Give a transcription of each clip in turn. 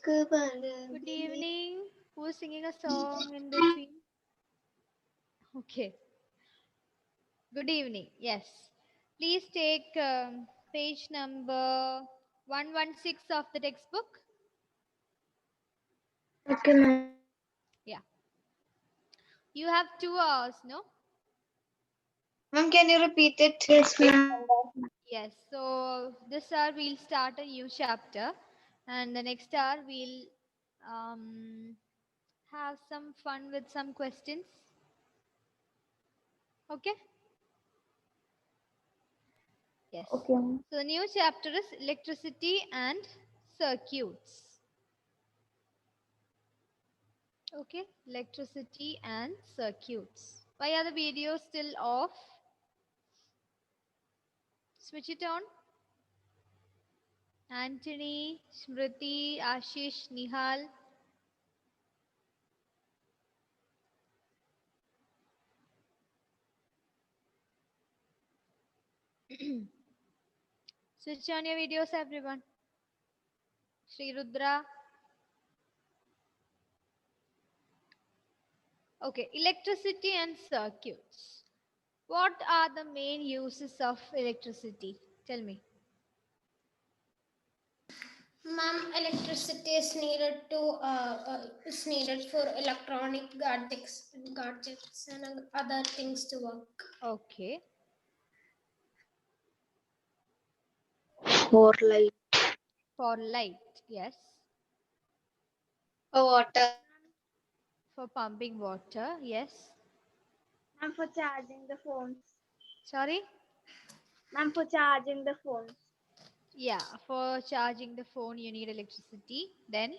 Good evening. Who's singing a song in between? Okay. Good evening. Yes. Please take page number 116 of the textbook. Okay, ma'am. Yeah. You have 2 hours, no? Ma'am, can you repeat it? Yes, ma'am. Yes. So this hour we'll start a new chapter, and the next hour we'll have some fun with some questions. Okay. Yes. Okay, ma'am. So the new chapter is electricity and circuits. Okay, electricity and circuits. Why are the videos still off? Switch it on. Anthony, Smriti, Ashish, Nihal. Switch on your videos, everyone. Sri Rudra. Okay, electricity and circuits. What are the main uses of electricity? Tell me. Ma'am, electricity is needed for electronic gadgets and other things to work. Okay. For light. For light, yes. For water. For pumping water, yes. Ma'am, for charging the phones. Sorry? Ma'am, for charging the phones. Yeah, for charging the phone, you need electricity. Then,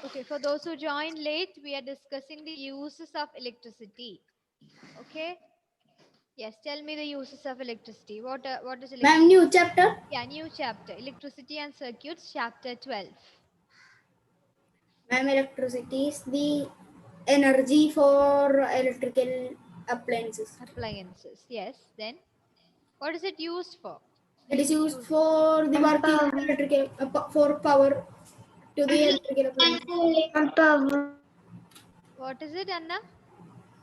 okay, for those who joined late, we are discussing the uses of electricity. Okay? Yes, tell me the uses of electricity. What is electricity? Ma'am, new chapter. Yeah, new chapter. Electricity and circuits, chapter 12. Ma'am, electricity is the energy for electrical appliances. Appliances. Yes. Then, what is it used for? It is used for the working of electrical for power to the electrical appliances. Power. What is it, Anna?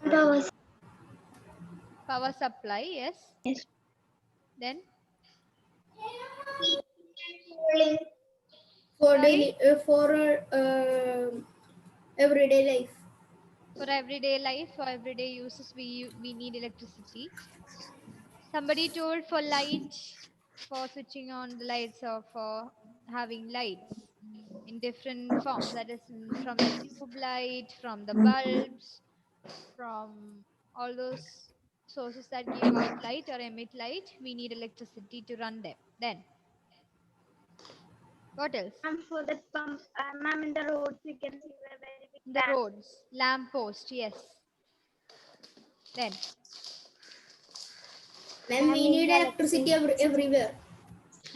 Power. Power supply. Yes. Yes. Then, For sorry? daily for everyday life. For everyday life, for everyday uses, we need electricity. Somebody told for light, for switching on the lights or for having lights in different forms. That is from the tube light, from the bulbs, from all those sources that give out light or emit light. We need electricity to run them. Then, what else? And for the pump, ma'am, in the roads we can see a very big The roads, lamp post. Yes. Then, ma'am, we need electricity everywhere.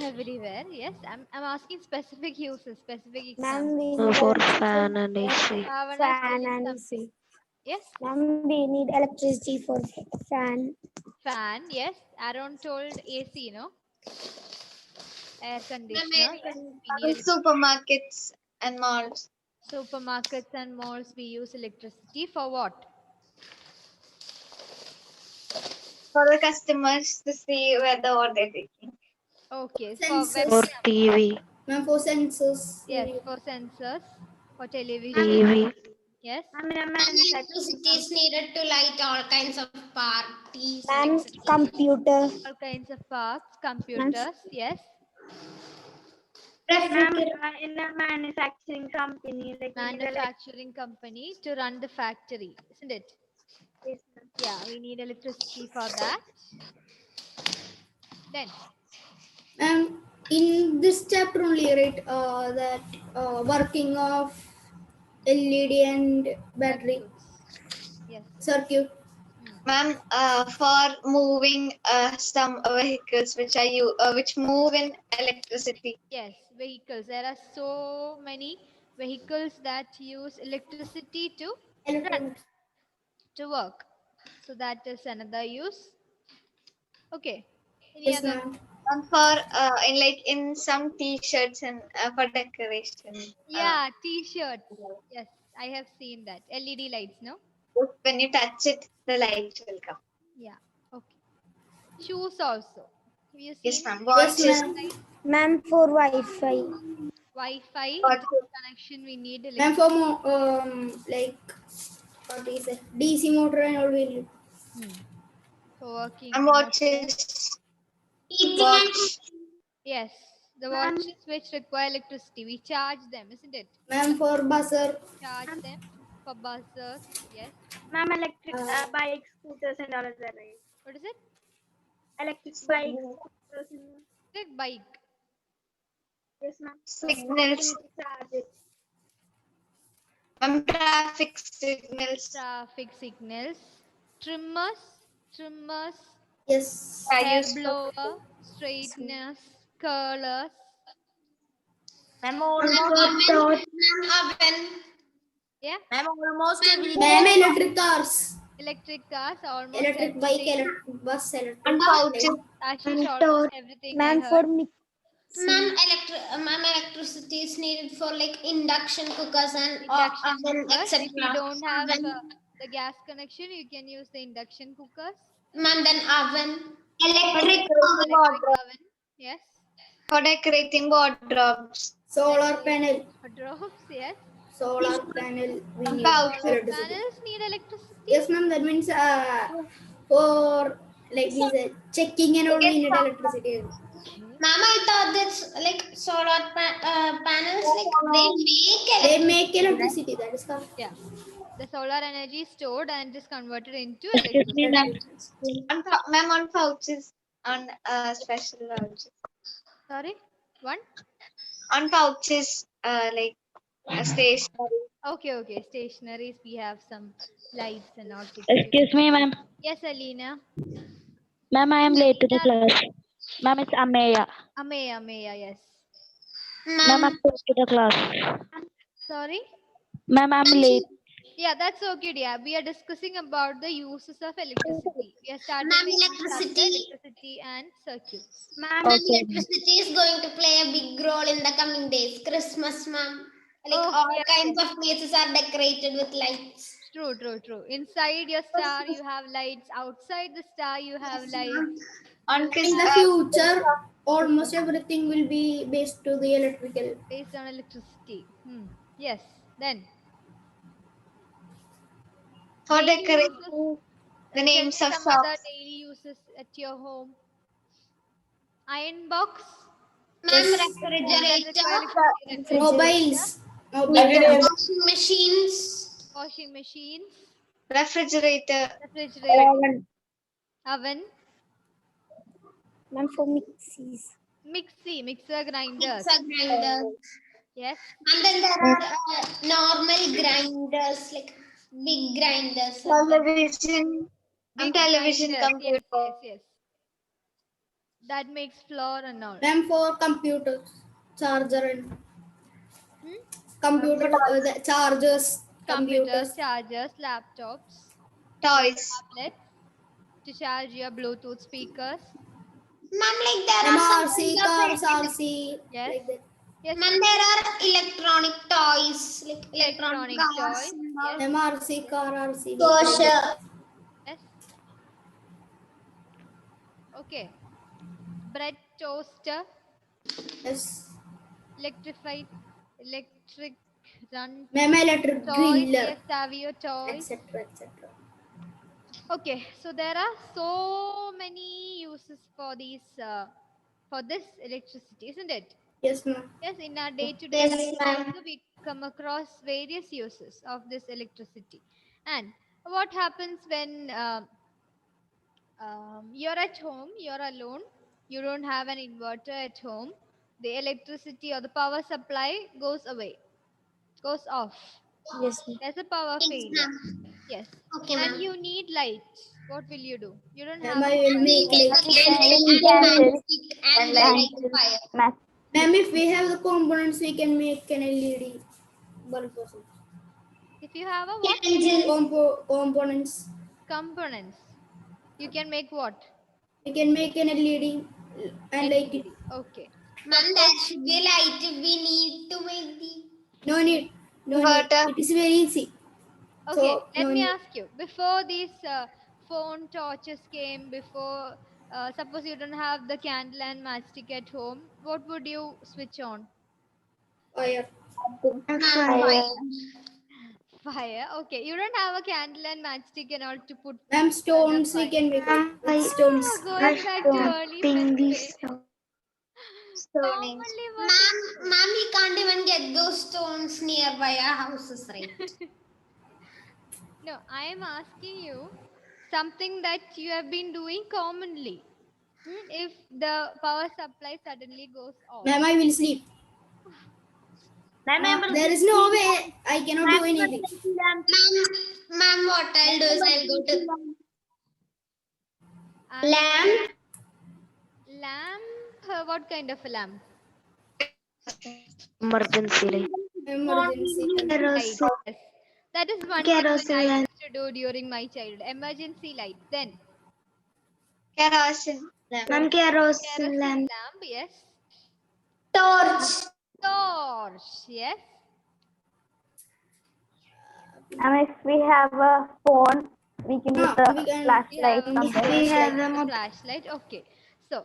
everywhere. Yes. I'm asking specific uses, specific Ma'am, examples. we need For electricity fan and AC. Bhavana is fan telling and something. Yes. ma'am, we need electricity for fan. Fan, yes. Aaron told AC, no? Air conditioner. Yes, we need Supermarkets and malls. supermarkets and malls. We use electricity for what? For the customers to see where the order they're taking. Okay, for Sensors. For webcam. TV. Ma'am, for sensors. Yes, for sensors. For television. TV. Yes. Ma'am, in a manufacturing Electricity is needed to light all kinds of parties, Ma'am, etc. computer. All kinds of parts, computers. Yes. Ma'am, in a manufacturing company, like Manufacturing company to run the factory, isn't it? yes, ma'am. Yeah, we need electricity for that. Then, In this chapter only, right, that working of LED and battery circuits. Yes. circuit. Ma'am, for moving some vehicles which move in electricity. Yes, vehicles. There are so many vehicles that use electricity to run, Electronics. to work. So that is another use. Okay. Any Yes, other ma'am. And for in some t-shirts and for decoration. Yeah, t-shirt. Yes, I have seen that. LED lights, no? When you touch it, the light will come. Yeah. Okay. Shoes also. Have you Yes, seen ma'am. Yes, Watches. ma'am. Ma'am, for Wi-Fi. Wi-Fi Watches. connection? We need Ma'am, electricity. for like what is it? DC motor and all will. For working. And watches. Watch. Yes, the watches which require electricity. We charge them, isn't it? Ma'am, for buzzer. Charge them for buzzers. Yes. Ma'am, electric Uh, bikes, scooters, and all of that, right? What is it? Electric bikes, scooters, and Electric bike. yes, ma'am. Signals. You need to charge it. Traffic signals. Traffic signals. Trimmers. Trimmers. Yes. I Hair use for blower. Straighteners. Curlers. Ma'am, Oven. Yeah. Ma'am, almost every Ma'am, electric cars. Electric cars. Almost Electric bike, everything. electric bus, electric. and pouches. Ashish, almost everything. Ma'am, I for heard. Ma'am, electricity is needed for like induction cookers and Induction oven, cookers. etc. If you don't have Oven. the gas connection, you can use the induction cookers. Ma'am, then oven. Electric Electric oven. Yes. for decorating wardrobes. Solar panel. Drops. Yes. Solar panel. We need Pouches. Solar electricity. panels need electricity. Yes, ma'am. That means for like we said checking and all we need electricity. Ma'am, I thought that's like solar panels, like They make electricity. That is correct. Yeah. The solar energy is stored and is converted into Excuse me, electricity. ma'am. Ma'am, on pouches. On special pouches. Sorry? One? On pouches, like stationery. Okay. Stationaries. We have some lights and all. Excuse me, ma'am. Yes, Alina. Ma'am, I am late to the class. Ma'am, it's Ameya. Ameya, yes. Ma'am, I'm late to the class. Sorry? Ma'am, I'm late. Yeah, that's okay, dear. We are discussing about the uses of electricity. We are starting Ma'am, with electricity. electricity and circuits. Ma'am, Okay. electricity is going to play a big role in the coming days. Christmas, ma'am. Like Oh, all yes, kinds of places are decorated with lights. True. Inside your star, you have lights. Outside the star, you have lights. On In Christmas. the future, almost everything will be based to the electrical. Based on electricity. Yes. Then. For Daily decorating uses. the Tell names me of some other shops. daily uses at your home. Iron box. Ma'am, Does it refrigerator, require electricity? Mobiles. washing machines, Washing machines. Refrigerator. Refrigerator. Oven. Ma'am, for mixies. Mixer grinders. mixer grinders. Yes. And then there are normal grinders, like big grinders. Television. Big Television, grinders. computer. Yes. That makes flour and all. Ma'am, for computers, charger and computer, the chargers, Computers, computers. chargers, laptops, Toys. tablets to charge your Bluetooth speakers. Ma'am, like there are some MRC, kinds cars, of RC, Yes. like that. Yes. Ma'am, there are electronic toys, like electronic Electronic cars. toys. and all. Yes. MRC, car, RC. Kosher. Yes. Okay. Bread toaster, Yes. electric run Ma'am, electric toys. griller, Yes, Savio toys. etc. Okay, so there are so many uses for these for this electricity, isn't it? Yes, ma'am. Yes, in our day-to-day Yes, life ma'am. also we come across various uses of this electricity. And what happens when you're at home, you're alone, you don't have an inverter at home, the electricity or the power supply goes off. Yes, ma'am. There's a power Yes, failure. ma'am. Yes. Okay, And ma'am. you need light. What will you do? You don't Ma'am, have I will make We like. take a candle and matchstick and light fire. Ma'am, if we have the components, we can make an LED bulb or something. if you have a what? Components. Components. You can make what? We can make an LED and light it. Okay. Ma'am, that should be light if we need to make the. No need. No need. Inverter. It is very easy. Okay, So, let no me need. ask you. Before these phone torches came, before suppose you don't have the candle and matchstick at home, what would you switch on? Fire. Fire. Fire. Okay, you don't have a candle and matchstick and all to put. Ma'am, stones we can make it with stones. Going back to early memory. Stonings. Normally, what? Ma'am, we can't even get those stones nearby our houses, right? No, I am asking you something that you have been doing commonly. If the power supply suddenly goes off. Ma'am, I will sleep. There is no way I cannot do anything. Ma'am, what I'll do is I'll go to And lamp. lamp? What kind of a lamp? Emergency light. Emergency. Light, yes. That is one thing that I used to do during my childhood. Emergency light. Then Kerosene. kerosene lamp. Yes. Torch. Torch. Yes. And if we have a phone, we can use we the can- flashlight. We have a flashlight. Okay. So,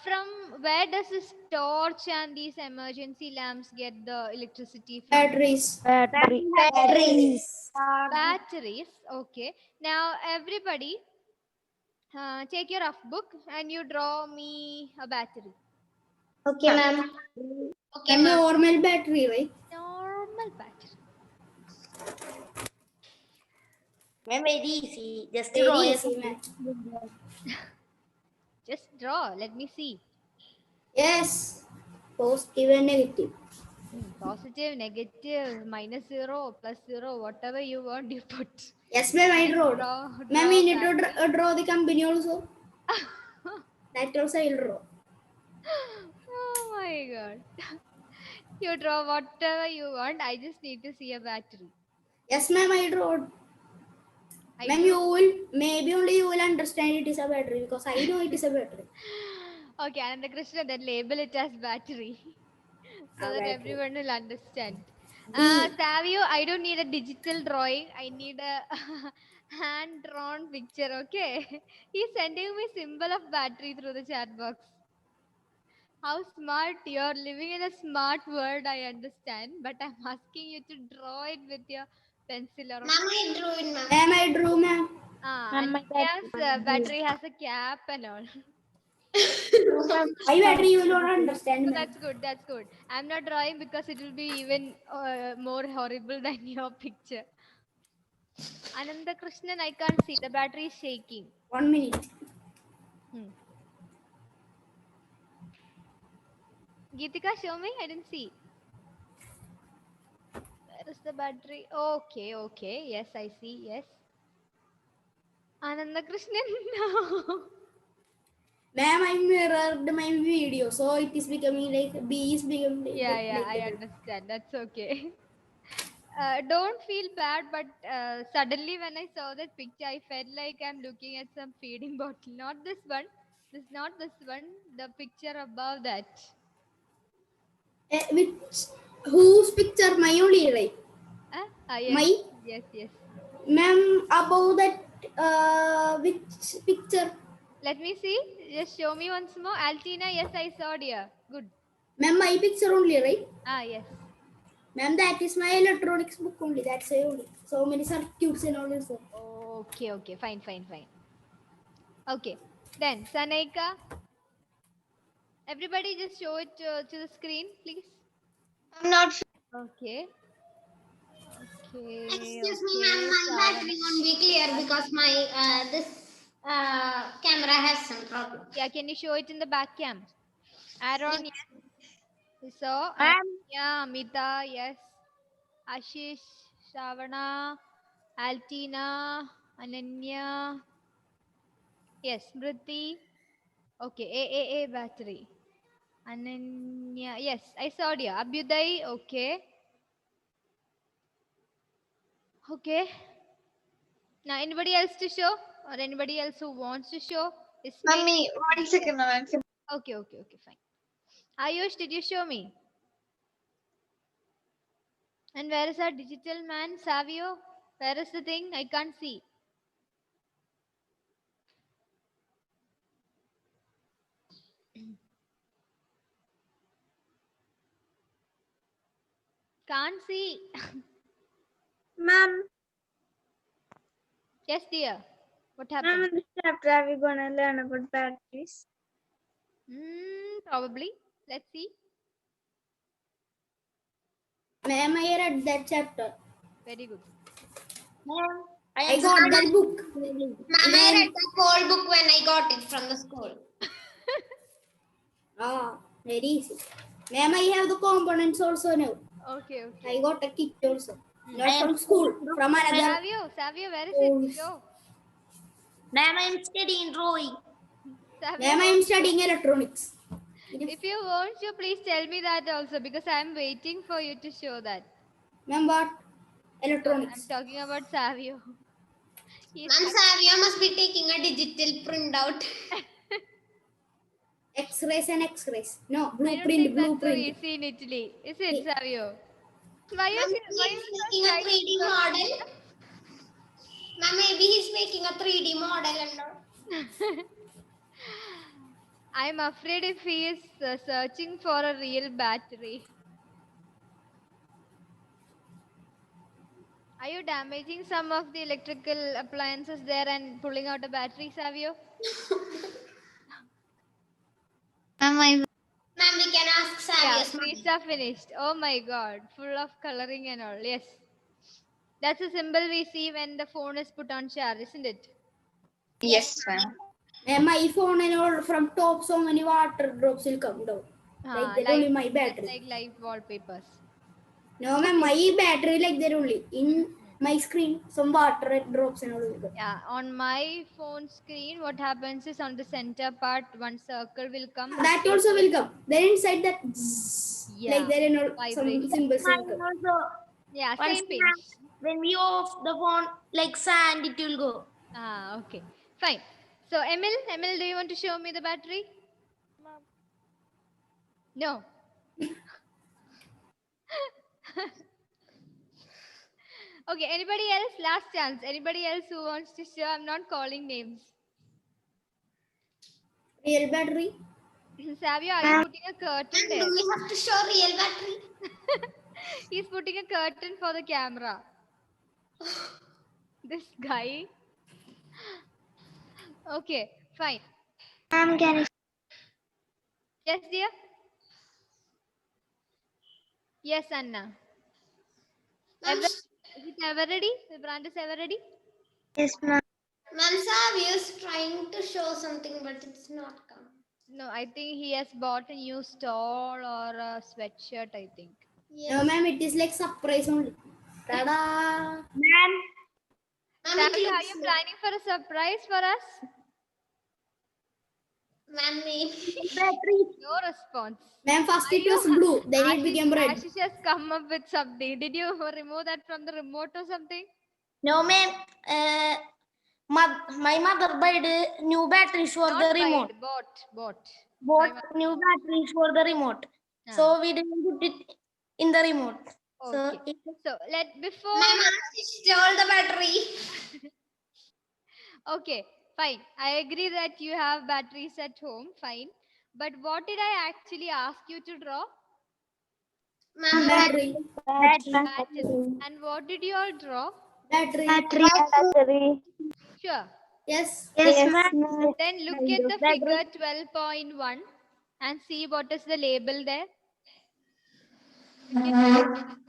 from where does this torch and these emergency lamps get the electricity from? Batteries. Batteries. Batteries. Okay. Now, everybody, take your rough book and you draw me a battery. Okay, ma'am. Okay, A ma'am. normal battery, right? Normal battery. Ma'am, very easy. Just Very draw a easy, ma'am. Just draw. Let me see. Yes. Positive and negative. Positive, negative, -0, +0, whatever you want, you put. Yes, ma'am, I draw. Ma'am, we need to draw the company also. That also I will draw. Oh my god. You draw whatever you want. I just need to see a battery. Yes, ma'am, I draw. I Ma'am, do- you will, maybe only you will understand it is a battery because I know it is a battery. Okay, Ananda Krishna, then label it as battery. So that battery. everyone will understand. B. Savio, I don't need a digital drawing. I need a hand drawn picture, okay? He's sending me symbol of battery through the chat box. How smart, you're living in a smart world, I understand, but I'm asking you to draw it with your pencil or Ma'am, I drew it, ma'am. Ma'am, I drew, ma'am. and yes, battery has a cap and all. My battery you will not understand, So ma'am. that's good, that's good. I'm not drawing because it will be even more horrible than your picture. Ananda Krishnan, I can't see. The battery is shaking. 1 minute. Geetika, show me. I didn't see. Where is the battery? Okay, okay. Yes, I see. Yes. Ananda Krishnan, no. Ma'am, I mirrored my video, so it is becoming like B is becoming like Yeah, yeah, like I that. understand. That's okay. Don't feel bad, but suddenly when I saw that picture, I felt like I'm looking at some feeding bottle. Not this one. Not this one. The picture above that. Which, whose picture? My only, right? Yes, My? yes, yes. Ma'am, above that, which picture? Let me see. Just show me once more. Altina, yes, I saw, dear. Good. Ma'am, my picture only, right? Yes. Ma'am, that is my electronics book only. That's why only. So many circuits and all this. Okay, okay. Fine, fine, fine. Okay. Then, Sanaika. Everybody just show it to the screen, please. I'm not sure. Okay. Okay. Excuse me, ma'am. My battery won't be clear because my this camera has some problem. Yeah, can you show it in the back cam? Aaron, yes. So, yeah, Amita, yes. Ashish, Shravana, Altina, Ananya. Yes, Smriti. Okay, AAA battery. Ananya, yes, I saw dear. Abhyuday, okay. Okay. Now, anybody else to show? Or anybody else who wants to show? Ismail? Mummy, 1 second, ma'am. Okay, fine. Ayush, did you show me? And where is our digital man, Savio? Where is the thing? I can't see. Can't see. Ma'am, Yes, dear. What ma'am, happened? in this chapter are we gonna learn about batteries? Probably. Let's see. Ma'am, I read that chapter. Very good. Ma'am, I got that book. Ma'am, I read the whole book when I got it from the school. Very easy. Ma'am, I have the components also now. Okay. I got a kit also. Not from school, from another. Savio, where is Oh. it? Show. Ma'am, I am studying drawing. Savio, Ma'am, I am studying electronics. if you want to, please tell me that also because I am waiting for you to show that. Ma'am, what? I'm Electronics. talking about Savio. He's Ma'am, Savia must be taking a digital printout. X-rays and X-rays. No, I don't blueprint, think that's so blueprint. easy in Italy. Is it, Savio? Ma'am, he's making a 3D model. Ma'am, maybe he's making a 3D model and all. I'm afraid if he is searching for a real battery. Are you damaging some of the electrical appliances there and pulling out a battery, Savio? Ma'am, we can ask Yeah, Savia's streets mother. are finished. Oh my god, full of coloring and all. Yes. That's a symbol we see when the phone is put on charge, isn't it? Yes, ma'am. Ma'am, my phone and all from top, so many water drops will come down. Like that only my battery. Like live wallpapers. No, ma'am, my battery like that only. In my screen, some water drops and all will come. Yeah, on my phone screen, what happens is on the center part, one circle will come. That also will come. Then inside that, Yeah, like that and all, some vibration. symbols will Ma'am, come. also, Yeah, once same page. when we off the phone, like sand, it will go. Okay, fine. So, Emil, do you want to show me the battery? No. Okay, anybody else? Last chance. Anybody else who wants to show? I'm not calling names. Real battery. Savio, are you putting a curtain Ma'am, there? do we have to show real battery? He's putting a curtain for the camera. This guy. Okay, fine. Ma'am, can I? Yes, dear? Yes, Anna. Ma'am, Is it ever ready? The brand is ever ready? Yes, ma'am. Ma'am, Savia is trying to show something, but it's not come. No, I think he has bought a new stall or a sweatshirt, I think. No, ma'am, it is like surprise only. Tada! Ma'am, Ma'am, Savio, it are looks you planning for a surprise for us? Ma'am, maybe. battery. No response. Ma'am, first it was blue, then it Ashish, became red. Ashish has come up with something. Did you remove that from the remote or something? No, ma'am. My mother bought new batteries for Not the remote. bought. Bought new batteries for the remote. Ah. So we didn't put it in the remote. Okay. So before. Ma'am, she stole the battery. Okay, fine. I agree that you have batteries at home. Fine. But what did I actually ask you to draw? Ma'am, Battery. Battery. And what did you all draw? Battery. Battery. Sure. Yes. Yes, ma'am. Then look at the figure 12.1 and see what is the label there. Look at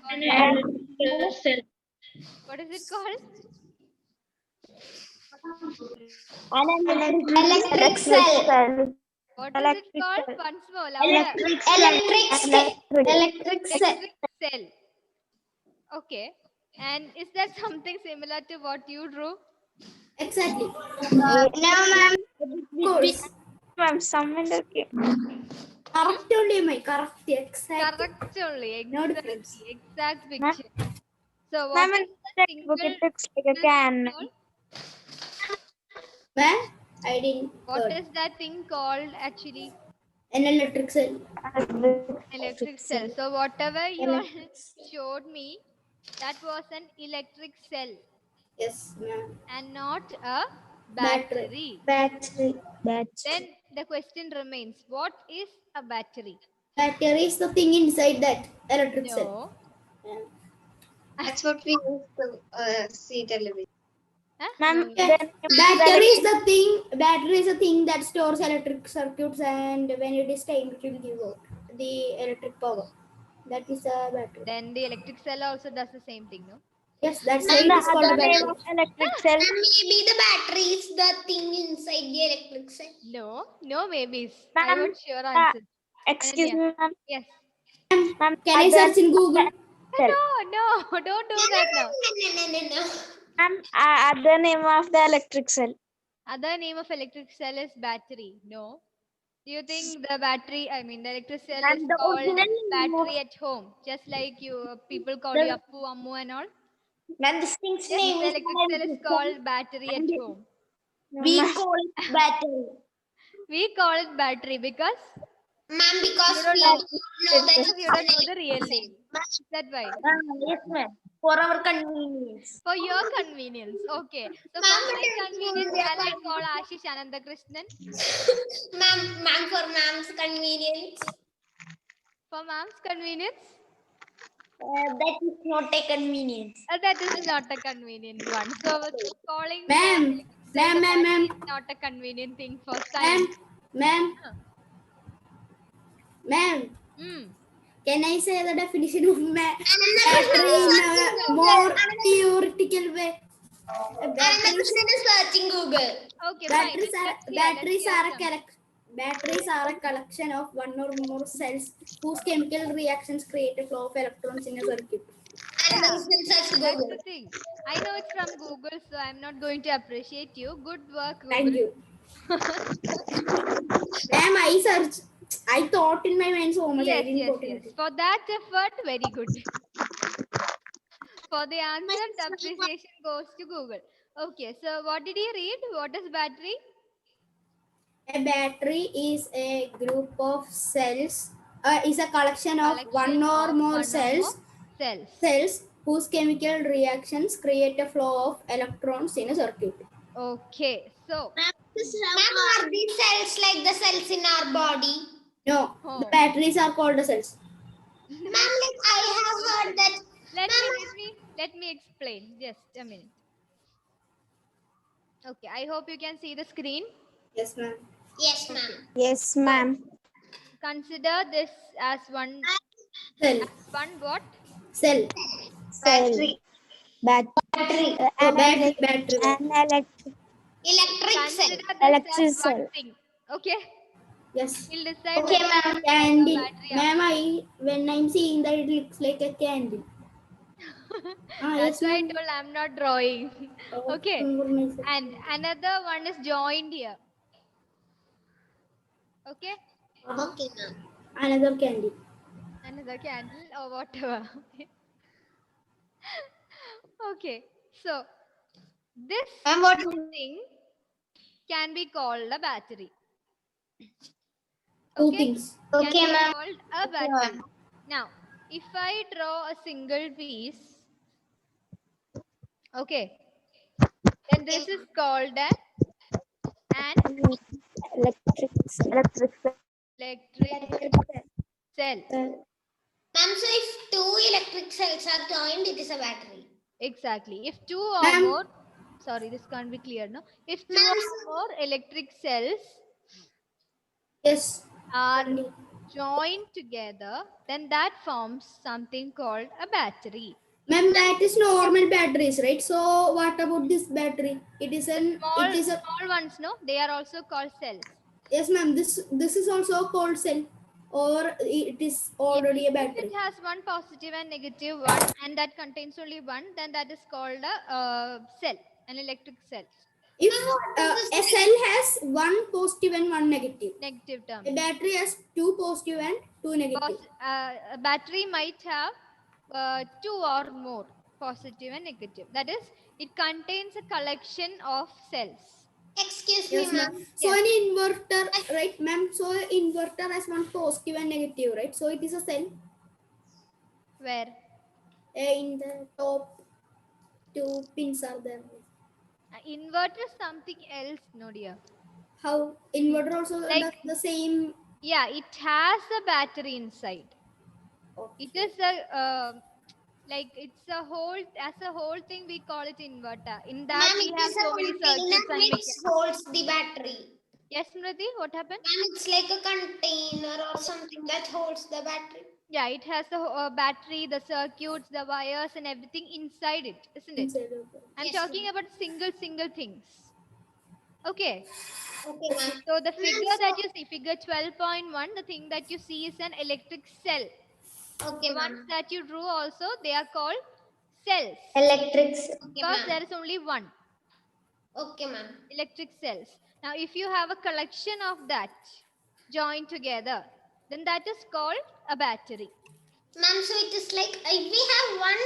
the what is it called? electric cell. What is it called? Once more, louder. Electric cell. Electric cell. Electric cell. Okay. And is that something similar to what you drew? Exactly. No, ma'am. Of course. Ma'am, someone okay. Correct only, my correct. Exact. Correct only. No Exactly. difference. Exact picture. So what Ma'am, is in the textbook single it looks like a can. called? Ma'am, I didn't. What heard. is that thing called actually? An electric cell. Electric cell. So whatever you all showed me, that was an electric cell Yes, ma'am. and not a Battery. battery. That's Then the question remains, what is a battery? Battery is the thing inside that electric cell. No. Yeah. That's what we used to see television. Huh? ma'am. No. Then Battery is the thing. Battery is a thing that stores electric circuits, and when it is timed, it will give out the electric power. That is a battery. Then the electric cell also does the same thing, no? Yes, that's Ma'am, why it the is called a other name battery. of electric cell. Maybe the battery is the thing inside the electric cell. No, no maybes. I Ma'am, want sure answer. Excuse me, ma'am. Yes. Ma'am, Can I other search in Google? cell. No, don't do that now. No. Ma'am, other name of the electric cell. Other name of electric cell is battery. No. Do you think the battery, I mean the electric cell Ma'am, is the called original name of battery at home? Just like you people call the- you Appu, Ammu and all. Ma'am, this thing's Yes, name the is electric cell is called battery at home. we call it battery. We call it battery because Ma'am, because you don't we know, don't know that because you don't know the real name. That's why. Yes, ma'am. For our convenience. For your convenience. Okay. So for my convenience, shall I call Ashish Anandakrishnan? Ma'am, for ma'am's convenience. For mom's convenience? That is not a convenience. That is not a convenient one. So calling Ma'am, ma'am, is not a convenient thing for ma'am, science. ma'am, ma'am. Hmm. Can I say the definition of battery in a more theoretical way? Krishnan is searching Google. Okay, fine. Batteries are a collection of one or more cells whose chemical reactions create a flow of electrons in a circuit. Krishnan search That's Google. the thing. I know it's from Google, so I'm not going to appreciate you. Good work, Google. Thank you. Ma'am, I thought in my mind so much. I Yes, didn't yes, put yes. anything. For that effort, very good. For the answer, the appreciation goes to Google. Okay, so what did you read? What is battery? A battery is a group of cells, is a collection of one or more cells whose chemical reactions create a flow of electrons in a circuit. Okay, so Ma'am, are these cells like the cells in our body? No, Oh. the batteries are called the cells. Ma'am, like I have heard that. let me explain. Just a minute. Okay, I hope you can see the screen. Yes, ma'am. Yes, ma'am. Yes, ma'am. Consider this as one Cell. what? Cell. Battery. Battery. Battery. An electric Electric cell. Consider this Electric as one cell. thing. Okay, Yes. we'll decide. Okay, whether ma'am. it's Candle. a battery or Ma'am, when I'm seeing that, it looks like a candle. That's yes, why I ma'am. told I'm not drawing. Okay. And And another one is joined here. Okay. Okay, ma'am. another candle. Another candle or whatever. Okay. So this Ma'am, what? thing can be called a battery. Two Okay. things. Can Okay, be ma'am. called a battery. Now, if I draw a single piece, okay, then this is called an Electric electric cell. Ma'am, so if two electric cells are joined, it is a battery. Exactly. If two or Ma'am. more, sorry, this can't be clear, no? If two Ma'am. or more electric cells Yes. are joined together, then that forms something called a battery. Ma'am, that is normal batteries, right? So what about this battery? It is Small ones, no? They are also called cells. yes, ma'am. This is also called cell, or it is already a If battery. it has one positive and negative one, and that contains only one, then that is called a cell, an electric cell. If a cell has one positive and one negative, Negative term. a battery has two positive and two negative. A battery might have two or more positive and negative. That is, it contains a collection of cells. Excuse Yes, me, ma'am. ma'am. So an inverter, right, ma'am? So an inverter has one positive and negative, right? So it is a cell. Where? In the top two pins are there. Inverter is something else, no dear. How inverter also Like- does the same? Yeah, it has a battery inside. Okay. It is a like it's a whole as a whole thing. We call it inverter. In that Ma'am, we it have is a so many container circuits and which mechanics. holds the battery. Yes, Smriti, what happened? Ma'am, it's like a container or something that holds the battery. Yeah, it has the battery, the circuits, the wires, and everything inside it, isn't it? Inside of the. I'm Yes, talking about single things. Okay. Okay, ma'am. So the figure that so- you see, figure 12.1, the thing that you see is an electric cell. Okay, The ones ma'am. that you drew also, they are called cells. Electrics. Okay, Because ma'am. there is only one, Okay, ma'am. electric cells. Now, if you have a collection of that joined together, then that is called a battery. Ma'am, so it is like if we have one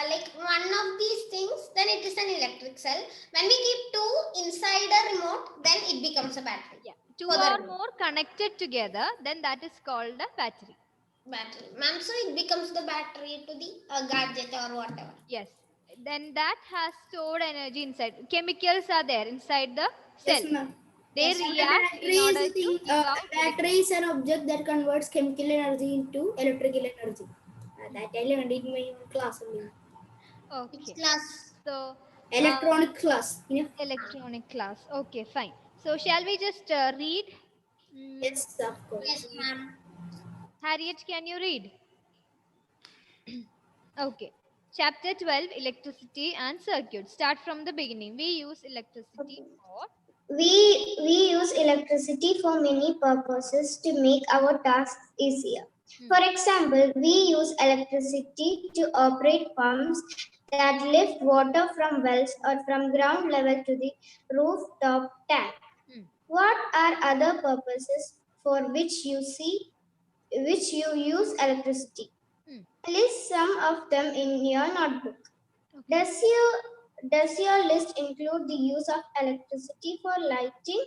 like one of these things, then it is an electric cell. When we keep two inside a remote, then it becomes a battery. Yeah. Two For the or remote. more connected together, then that is called a battery. Battery. Ma'am, so it becomes the battery to the gadget or whatever. Yes. Then that has stored energy inside. Chemicals are there inside the cell. Yes, ma'am. They Yes, react Battery in is order a to thing. give out Battery is an object that converts chemical energy into electrical energy. That I learned in my class only. It's Okay. class. So Electronic class. You know? electronic class. Okay, fine. So shall we just read? Yes, of course. Yes, ma'am. Harriet, can you read? Okay. Chapter 12, electricity and circuits. Start from the beginning. We use electricity for We use electricity for many purposes to make our tasks easier. For example, we use electricity to operate pumps that lift water from wells or from ground level to the rooftop tank. What are other purposes for which you use electricity? List some of them in your notebook. Does your list include the use of electricity for lighting?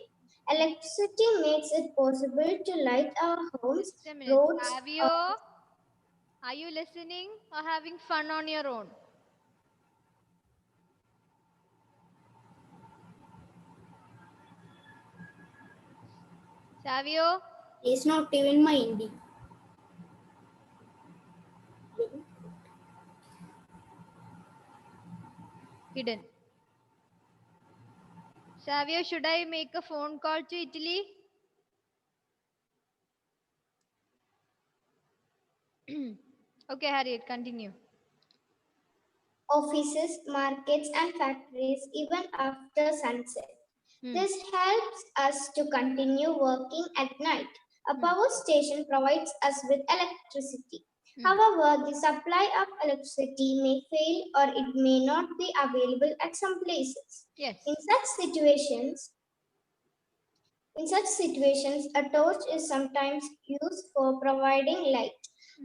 Electricity makes it possible to light our homes, just a minute. roads. Savio, are you listening or having fun on your own? Savio? It's not even mindy. Hidden. Savio, should I make a phone call to Italy? Okay, Harriet, continue. Offices, markets, and factories even after sunset. This helps us to continue working at night. A power station provides us with electricity. However, the supply of electricity may fail or it may not be available at some places. Yes. In such situations, a torch is sometimes used for providing light.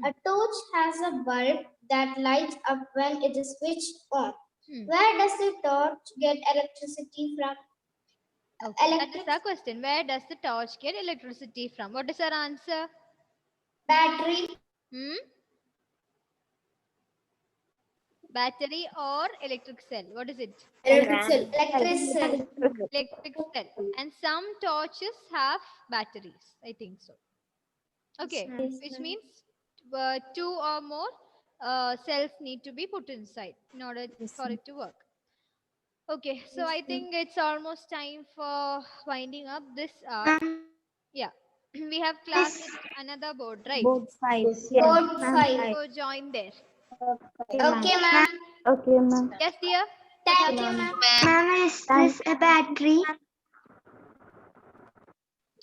A torch has a bulb that lights up when it is switched on. Where does the torch get electricity from? Okay, that is our question. Where does the torch get electricity from? What is our answer? Battery. Battery or electric cell? What is it? Electric cell. Electric cell. Electric cell. And some torches have batteries. I think so. Okay, which means two or more cells need to be put inside in order for it to work. Okay, so I think it's almost time for winding up this hour. Yeah, we have class at another board, right? Board 5. Board 5. So join there. Okay, ma'am. Okay, ma'am. Yes, dear. Thank you, ma'am. Ma'am, is this a battery?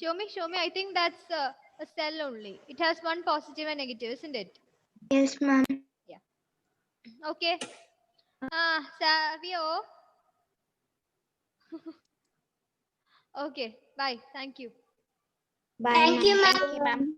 Show me. I think that's a cell only. It has one positive and negative, isn't it? Yes, ma'am. Yeah. Okay. Savio. Okay. Bye. Thank you. Bye, Thank you, ma'am. ma'am.